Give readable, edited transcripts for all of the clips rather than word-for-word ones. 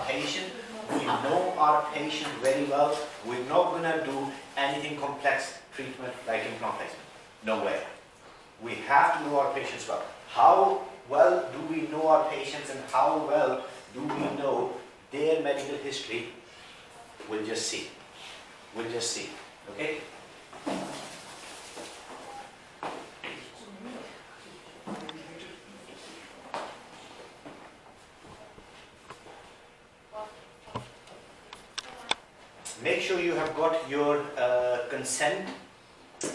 patient. We know our patient very well. We're not going to do anything complex treatment like implant placement. No way. We have to know our patients well. How well do we know our patients and how well do we know their medical history? We'll just see. We'll just see. Okay? Make sure you have got your consent,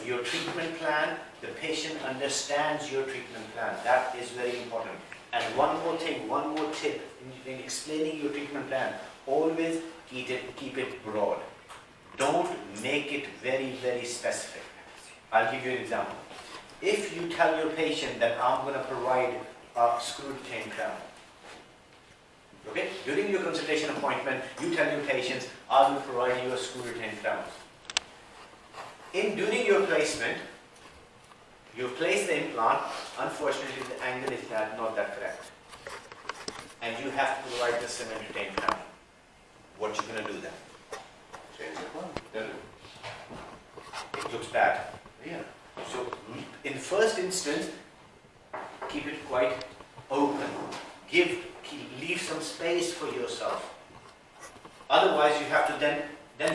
your treatment plan. The patient understands your treatment plan. That is very important. And one more thing, one more tip in explaining your treatment plan. Always keep it broad. Don't make it very, very specific. I'll give you an example. If you tell your patient that I'm going to provide a screw-retained crown, okay? During your consultation appointment, you tell your patients, I will provide you a screw-retained crown. During your placement, you place the implant. Unfortunately, the angle is not that correct. And you have to provide the cement-retained crown. What you going to do then? Change the crown. It looks bad. Yeah. So, in first instance, keep it quite open. Leave some space for yourself. Otherwise, you have to then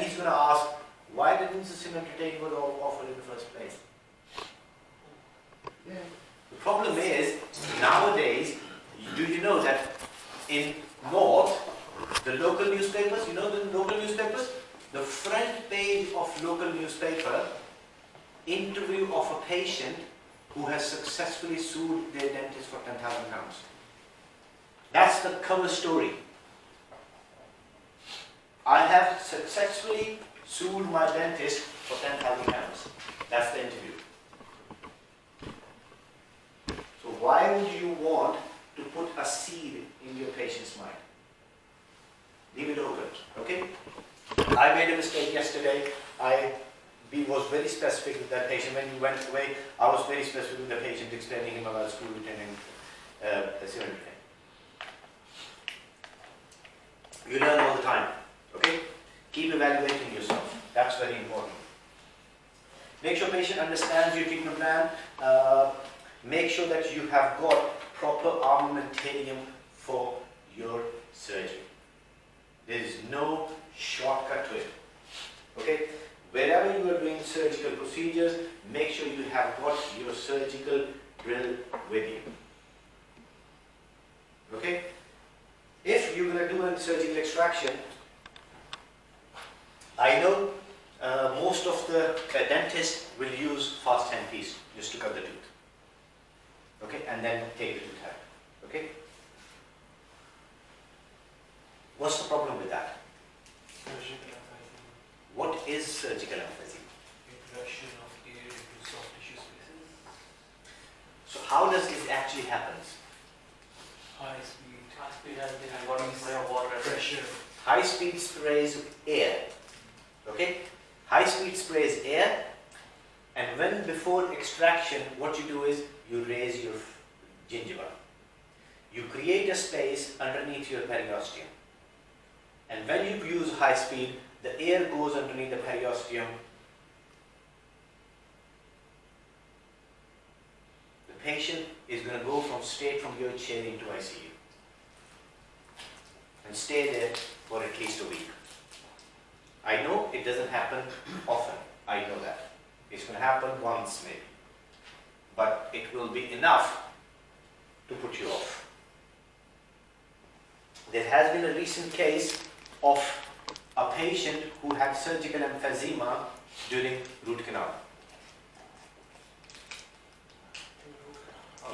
he's going to ask, why didn't the cement-retained was offered in the first place? Yeah. The problem is, nowadays, do you know that in North, the local newspapers, you know the local newspapers? The front page of local newspaper, interview of a patient who has successfully sued their dentist for £10,000. That's the cover story. I have successfully sued my dentist for £10,000. That's the interview. So why would you want to put a seed in your patient's mind? Leave it open, okay? I made a mistake yesterday. I was very specific with that patient. When he went away, I was very specific with the patient, explaining him about screw retaining the cement retain. You learn all the time, okay? Keep evaluating yourself. That's very important. Make sure patient understands your treatment plan. Make sure that you have got proper armamentarium for your surgery. There is no shortcut to it. Okay? Wherever you are doing surgical procedures, make sure you have got your surgical drill with you. Okay? If you're going to do a surgical extraction, I know most of the dentists will use fast handpiece just to cut the tooth. Okay? And then take the tooth out. Okay? What's the problem with that? What is surgical emphysema? Introduction of air into soft tissue spaces. So how does this actually happen? High speed has been body water pressure. High speed sprays air. Okay? High speed sprays air, and when before extraction, what you do is you raise your gingiva. You create a space underneath your periosteum. And when you use high speed, the air goes underneath the periosteum. The patient is going to go straight from your chair into ICU and stay there for at least a week. I know it doesn't happen often. I know that. It's going to happen once maybe. But it will be enough to put you off. There has been a recent case of a patient who had surgical emphysema during root canal.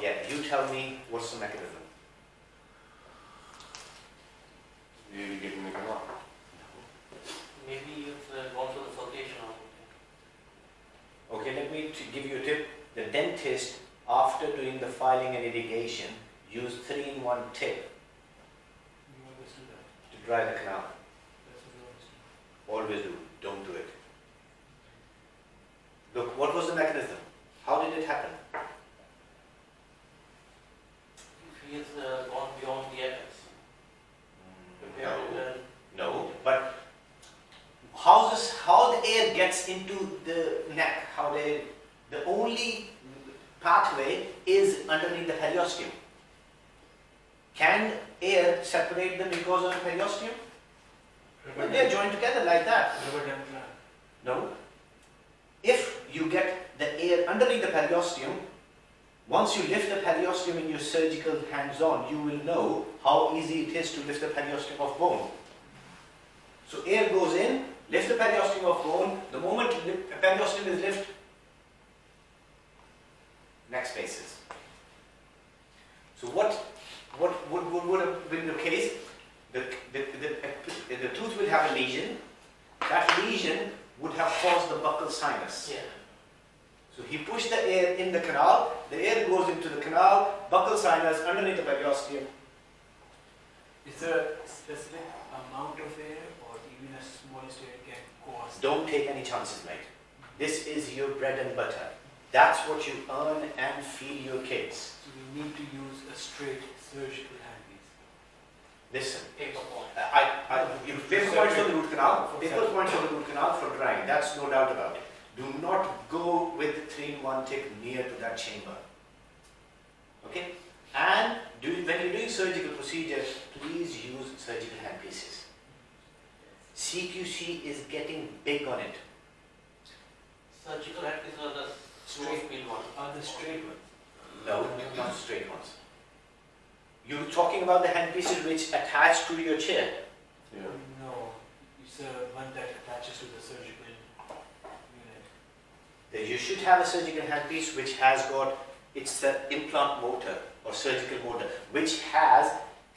Yeah, you tell me what's the mechanism. You getting the canal? Maybe you've gone through the sulcation or something. Okay, let me give you a tip. The dentist, after doing the filing and irrigation, used 3-in-1 tip You always do that. to dry the canal. That's what you always do. Always do. Don't do it. Look, what was the mechanism? How did it happen? If he has gone beyond the apex, compared to the gets into the neck, the only pathway is underneath the periosteum. Can air separate the mucosa and periosteum? Well, they are joined together like that. Rubber dam plan. No. If you get the air underneath the periosteum, once you lift the periosteum in your surgical hands-on, you will know how easy it is to lift the periosteum of bone. So air goes in, lift the periosteum of bone. The moment the periosteum is lifted, neck spaces. So what would have been the case? The tooth will have a lesion. That lesion would have caused the buccal sinus. Yeah. So he pushed the air in the canal, the air goes into the canal, buccal sinus underneath the periosteum. Is there a specific amount of air or even a smallest air can cause? Don't take any chances, mate. This is your bread and butter. That's what you earn and feed your kids. So we need to use a straight surgical handpiece. Listen, Paper point. you paper points for the root canal, paper points for the root canal for drying, that's no doubt about it. Do not go with 3-in-1 tip near to that chamber. Okay? And when you're doing surgical procedures, please use surgical handpieces. CQC is getting big on it. Surgical handpieces are the straight wheel one. Are the straight ones? No, not straight ones. You're talking about the handpieces which attach to your chair. Yeah. No, it's one that attaches to the surgical unit. You should have a surgical handpiece which has got its implant motor or surgical motor, which has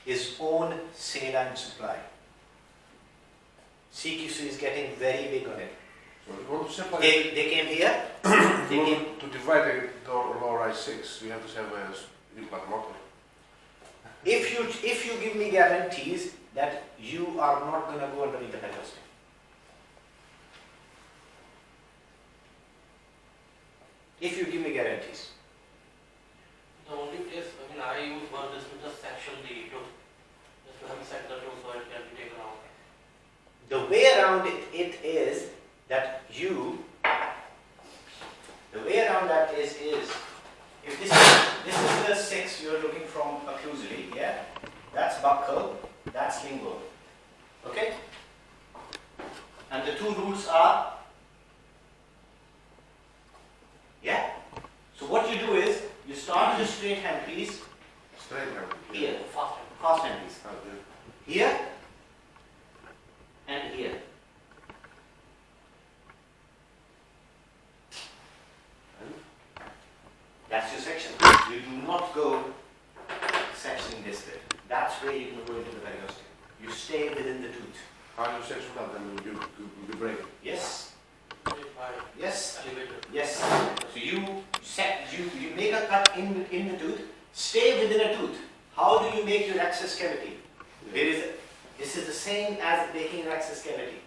its own saline supply. CQC is getting very big on it. So if you want to separate, They came here. if They you came. want to divide the lower I6, you have to have an implant motor. If you give me guarantees that you are not going to go underneath the periosteum. If you give me guarantees. The only place, I use one is to just section the tooth. Just to have set the tooth so it can be taken out. The way around it is that the way around that is if this is the 6 you're looking from occlusally, yeah? That's buccal, that's lingual. Okay? And the two roots are, yeah? So what you do is, you start with a straight handpiece Straight hand. here, Fast. fast handpiece, Ah, yeah. here and here. That's your section. You do not go sectioning this bit. That's where you're going to go into the periosteum. You stay within the tooth. How you section that, then you break it. Yes, Straight by yes, elevator. yes. So you make a cut in the tooth, stay within a tooth. How do you make your access cavity? This is the same as making an access cavity.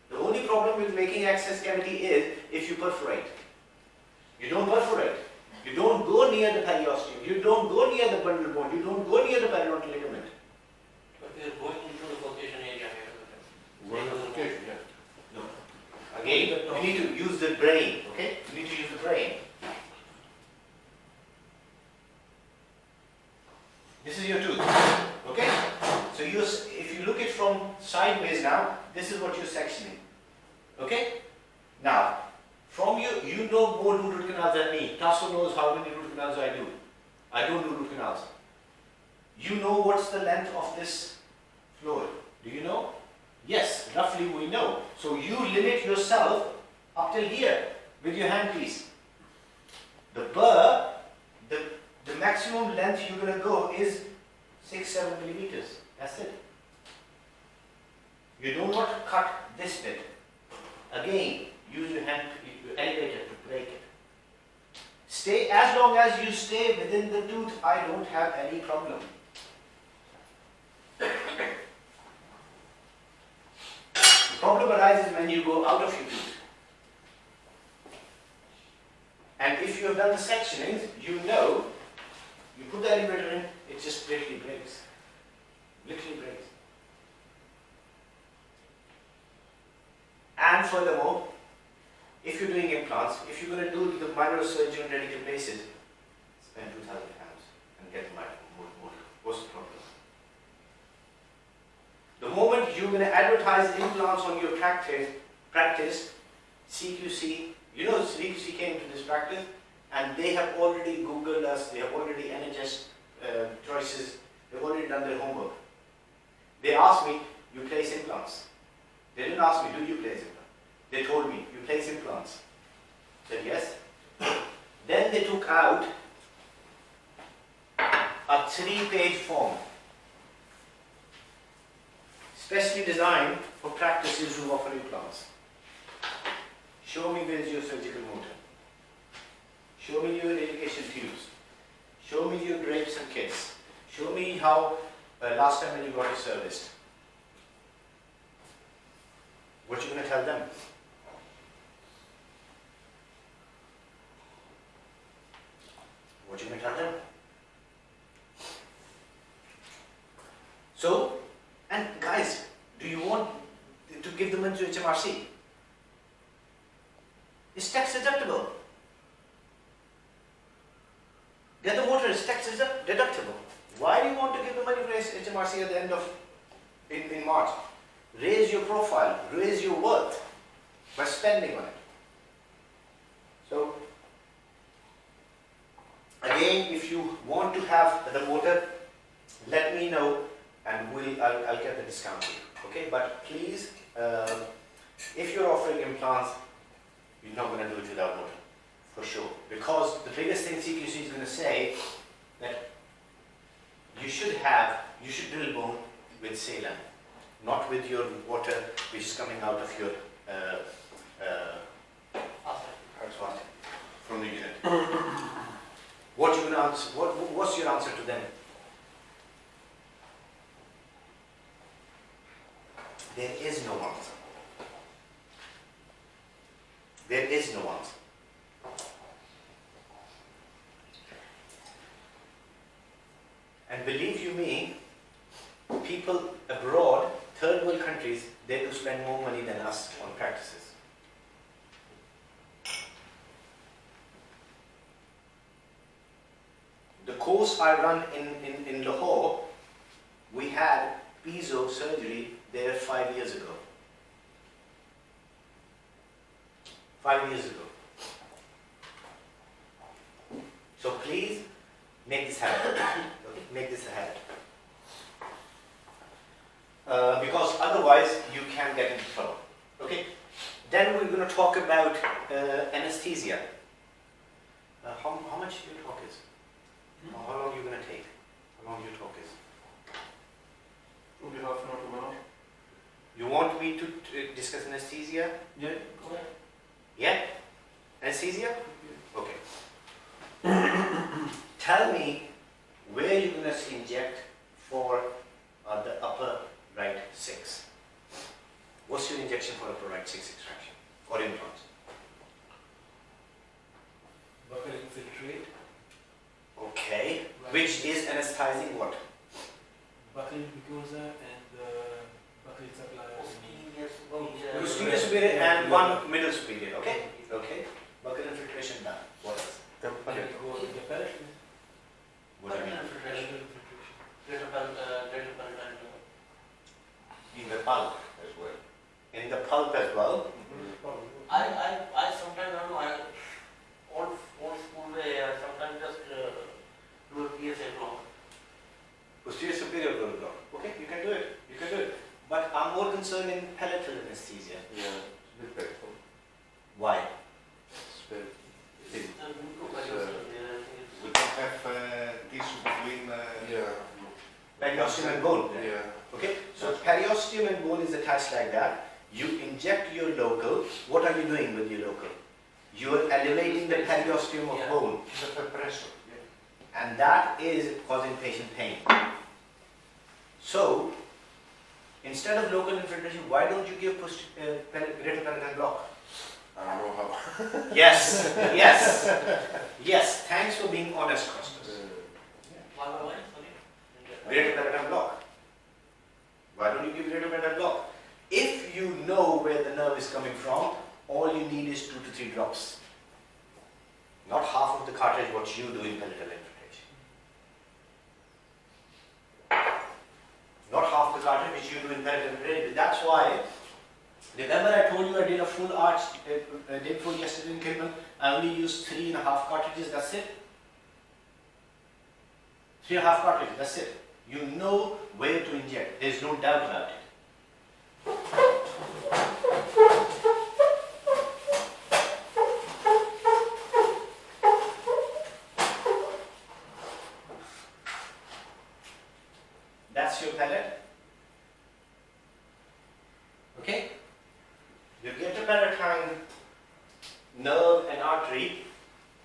The only problem with making access cavity is if you perforate. You don't perforate. You don't go near the periosteum. You don't go near the bundle bone. You don't go near the periodontal ligament. But we are going into the furcation area here. Well, okay, yeah. No. Again, you need to use the brain. Okay? You need to use the brain. This is your tooth. Okay? So if you look it from sideways now, this is what you're sectioning. Okay? Now, from you know more root canals than me. Tasso knows how many root canals I do. I don't do root canals. You know what's the length of this floor. Do you know? Yes, roughly we know. So you limit yourself up till here with your handpiece. The burr, the maximum length you're going to go is 6-7 millimeters. That's it. You do not cut this bit. Again, use your elevator to break it. Stay, as long as you stay within the tooth, I don't have any problem. The problem arises when you go out of your tooth. And if you have done the sectionings, you know, you put the elevator in, it just literally breaks. Literally breaks. furthermore, if you're doing implants, if you're going to do the minor surgery on delicate places, spend £2,000 and get more. What's the problem? The moment you're going to advertise implants on your practice, CQC, you know CQC came to this practice and they have already Googled us, they have already NHS choices, they've already done their homework. They asked me, you place implants? They didn't ask me, do you place implants? They told me, you place implants? I said yes. Then they took out a 3-page form, specially designed for practices who offer implants. Show me where's your surgical motor. Show me your irrigation tubes. Show me your drapes and kits. Show me how last time when you got it serviced. What you going to tell them? What you going to tell them? So, and guys, do you want to give the money to HMRC? It's tax deductible. Get the motor is tax deductible. Why do you want to give the money to HMRC at the end of in March? Raise your profile, raise your worth by spending on it. So again, if you want to have the motor, let me know and I'll get the discount to you. Okay, but please, if you're offering implants, you're not going to do it without motor, for sure. Because the biggest thing CQC is going to say that you should drill bone with saline, not with your water which is coming out of your from the unit. What you going to answer? What's your answer to them? There is no answer. There is no answer. And believe you me, people abroad, third world countries, they do spend more money than us on practices. The course I run in Lahore, we had piezo surgery there 5 years ago. 5 years ago. So please make this happen. Okay? Make this a habit. Because otherwise you can get into trouble. Okay? Then we're going to talk about anesthesia. How much your talk is? How long are you going to take? How long your talk is? Maybe half an hour to 1 hour. You want me to discuss anesthesia? Yeah. Go ahead. Yeah? Anesthesia? Okay. Tell me where you're going to inject for the upper right 6. What's your injection for upper right 6 extraction or implants? Buccal infiltrate. Okay. Right. Which is anesthetizing what? Buccal mucosa and buccal supplier. Posterior superior and one middle superior. Okay? Okay. Buccal infiltration done. What else? And go to the pellet. What do you mean? Infiltration. Greater pellet. In the pulp as well. In the pulp as well. I sometimes don't know, old school way, I sometimes just do a PSA block. Posterior superior blood block. Okay, you can do it. You can do it. But I'm more concerned in palatal anesthesia. Yeah, it's a bit painful. Why? It's very thin. The mucopellucid, I think it's. We don't have tissue between. Yeah. Periosteum and bone. Yeah. Okay, so periosteum and bone is attached like that. You inject your local. What are you doing with your local? You are elevating the periosteum of Yeah. bone, The pressure. and that is causing patient pain. So, instead of local infiltration, why don't you give greater palatal block? I don't know how. Yes, yes, yes. Thanks for being honest, Costas. Why, sorry? Greater palatal block. Why don't you give greater palatal block? If you know where the nerve is coming from, need is 2 to 3 drops. Not half of the cartridge what you do in palatal infiltration. Not half the cartridge which you do in palatal infiltration. That's why, remember I told you I did a full arch, did full yesterday in Kilburn. I only used 3.5 cartridges, that's it. 3.5 cartridges, that's it. You know where to inject, there's no doubt about it. That's your palate. Okay? Your genital-palatine nerve and artery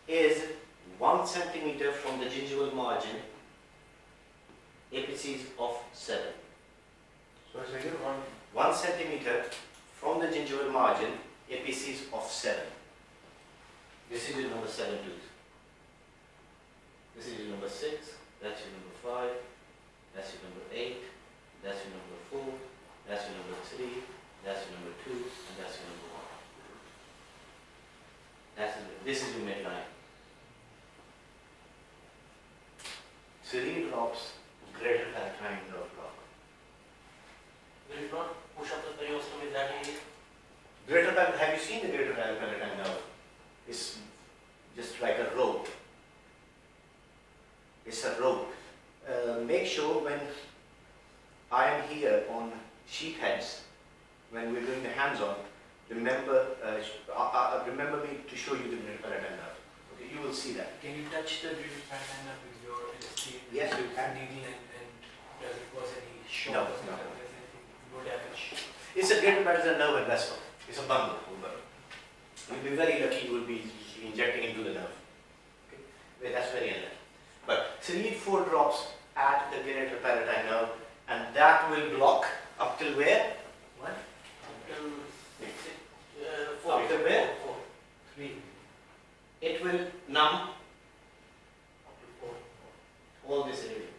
is 1 centimeter from the gingival margin, apices of 7. So I say again, 1 centimeter from the gingival margin, apices of 7. This is your number 7 tooth. This is your number 6, that's your number 5, that's your number 8, that's your number 4, that's your number 3, that's your number 2, and that's your number 1. This is your midline. 3 drops, greater palatine nerve block. Will it not push up the periosteum in that area? Greater palatine, have you seen the greater palatine nerve? It's just like a rope. It's a rope. Make sure when I am here on sheep heads, when we're doing the hands-on, remember me to show you the greater palatine nerve. Okay, you will see that. Can you touch the greater palatine nerve with your LSD? Yes, you can. Needle and does it cause any shock No, or something? no. Does anything, no damage? It's a greater palatine nerve and vessel. It's a bundle. You'll be very lucky you will be injecting into the nerve. Okay? Well, that's very unlucky. But 3-4 drops at the greater palatine nerve, and that will block up till where? What? Until 4. Up till where? 4. 3. It will numb Up to 4. all this area.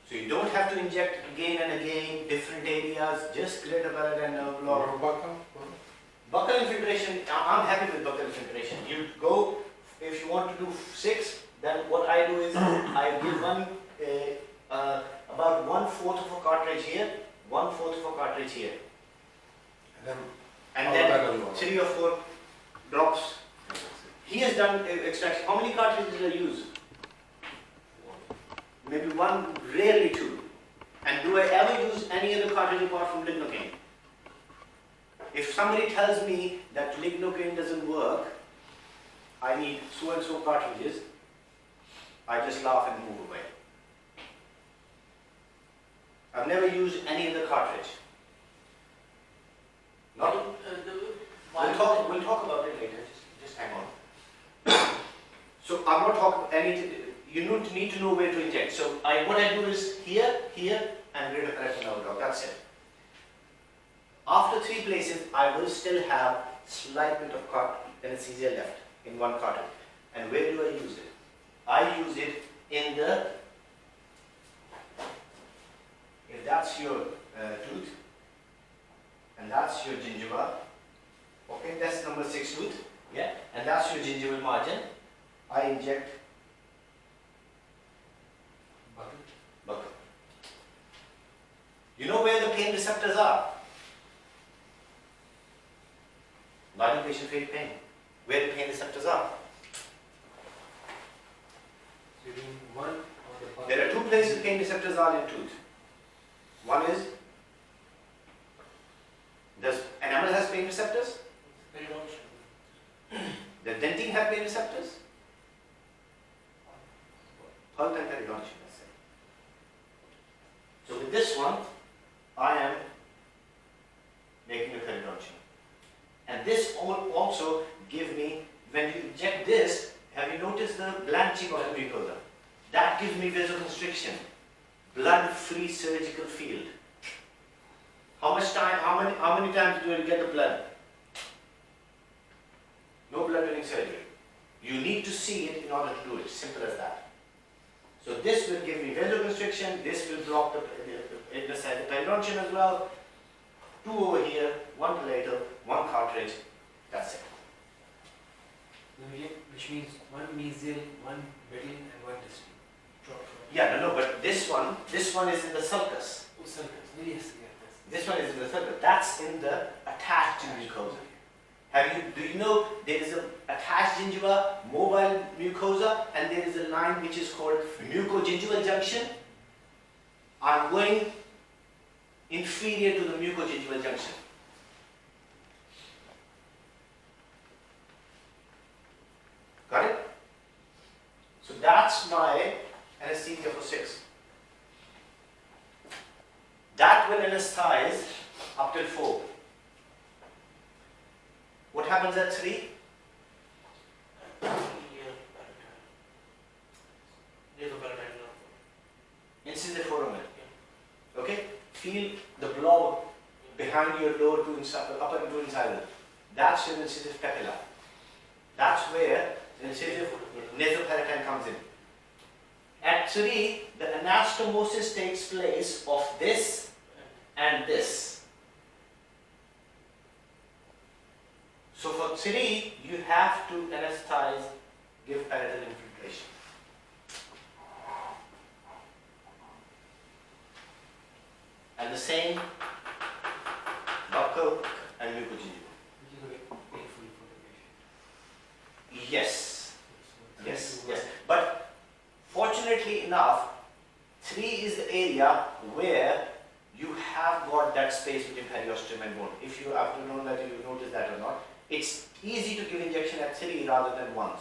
So you don't have to inject again and again, different areas, just greater palatine nerve block. Buccal infiltration, I'm happy with buccal infiltration. You go, if you want to do 6, then what I do is I give about 1/4 of a cartridge here, 1/4 of a cartridge here. And then 3 or 4 drops. He has done extraction. How many cartridges do I use? Maybe 1, rarely 2. And do I ever use any other cartridge apart from lignocaine? If somebody tells me that lignocaine doesn't work, I need so and so cartridges, I just laugh and move away. I've never used any other cartridge. Not, we'll talk about it later, just hang on. So I'm not talking any, you need to know where to inject. So what I do is here, and greater palatine nerve block, that's it. After 3 places, I will still have slight bit of anesthesia left in 1 cartridge. And where do I use it? I use it in the, if that's your tooth, and that's your gingiva, okay, that's number 6 tooth, yeah, and that's your gingival margin, I inject buccal. You know where the pain receptors are? Not in patient feel pain. Where the pain receptors are? So you're doing 1 on the buccal. There are 2 places pain receptors are in tooth. One is, does enamel has pain receptors? Periodontium. Does dentine have pain receptors? Pulp and periodontium, that's it. So with this one, I am making a periodontium. And this also give me, when you inject this, have you noticed the blanching of the mucosa? That gives me vasoconstriction, blood-free surgical field. How much time, how many times do you get the blood? No blood during surgery. You need to see it in order to do it, simple as that. So this will give me vasoconstriction, this will block the periodontium as well. 2 over here, 1 palatal, one cartridge, that's it. Which means one mesial, one middle, and one distal. Drop. Yeah, no, but this one is in the sulcus. Oh, sulcus. Oh, yes, yeah, that's. This one is in the sulcus. That's in the attached mucosa. Do you know there is a attached gingiva, mobile mucosa, and there is a line which is called mucogingival junction? I'm going inferior to the mucogingival junction. Got it? So that's my anesthesia for 6. That will anesthetize up till 4. What happens at 3? Incisive foramen. Okay? Feel the blob behind your lower two upper and two incisor. That's your incisive papilla. That's where the incisive nasopalatine comes in. At 3, the anastomosis takes place of this and this. So for 3, you have to anesthetize, give parietal infiltration. And the same buccal and mucogingival. Which is a bit painful for the patient. Yes, yes. But fortunately enough, 3 is the area where you have got that space between periosteum and bone. If you have to know that you notice that or not, it's easy to give injection at 3 rather than once.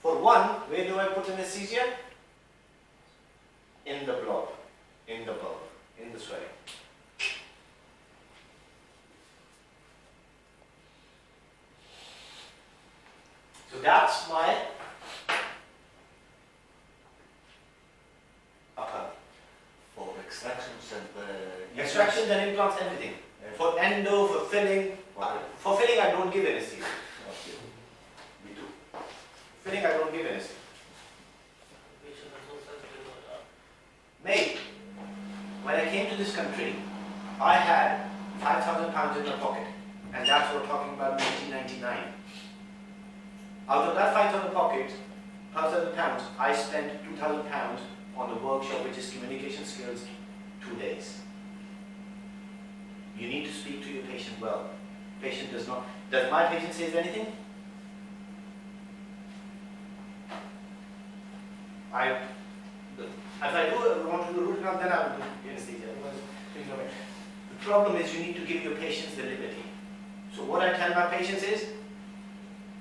For 1, where do I put anesthesia? In the blob, in the bulb, in the swelling. So that's my upper. For extractions and Extractions and implants, everything. For endo, for filling. For filling, I don't give anesthesia. Okay. Me too. Filling, I don't give anesthesia. Mate, when I came to this country, I had 5,000 pounds in my pocket. And that's what we're talking about 1999. Out of that 5,000 pounds, I spent 2,000 pounds on the workshop, which is communication skills, 2 days. You need to speak to your patient well. Patient does not. Does my patient say anything? If I want to do root canal, then I will do anesthesia. The problem is you need to give your patients the liberty. So what I tell my patients is,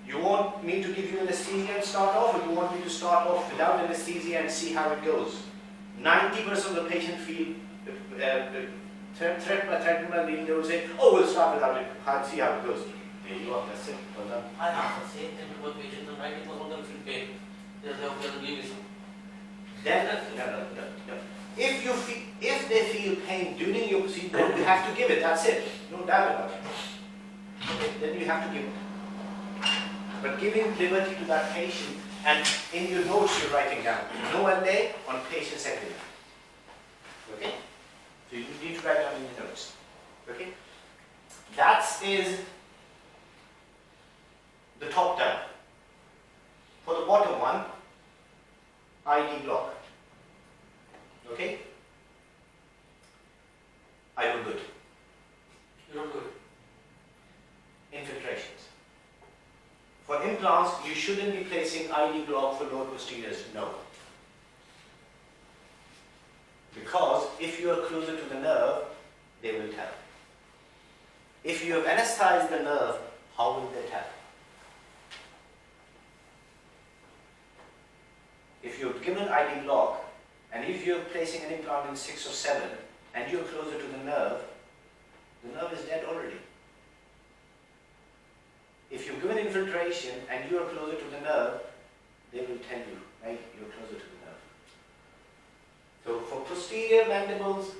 you want me to give you anesthesia and start off, or you want me to start off without anesthesia and see how it goes? 90% of the patient feel threatened by being, they will say, oh, we'll start without it, see how it goes. There you are, that's it. Well done. I have the same thing with patients, and 90% of them feel pain. They say, okay, I'll give you some. Then, no. If they feel pain during your procedure, then you have to give it, that's it. No doubt about it. Okay, then you have to give it. But giving liberty to that patient, and in your notes you're writing down, no LA on patient segment. Okay? So you need to write down in your notes. Okay? That is the top down. For the bottom one, ID block. Okay? I do good. You don't do it. Infiltrations. For implants, you shouldn't be placing ID block for lower posteriors, no. Because if you are closer to the nerve, they will tell. If you have anesthetized the nerve, how will they tell? If you've given ID block, and if you're placing an implant in 6 or 7, and you're closer to the nerve is dead already. If you've given infiltration and you are closer to the nerve, they will tell you, right, you're closer to the nerve. So for posterior mandibles,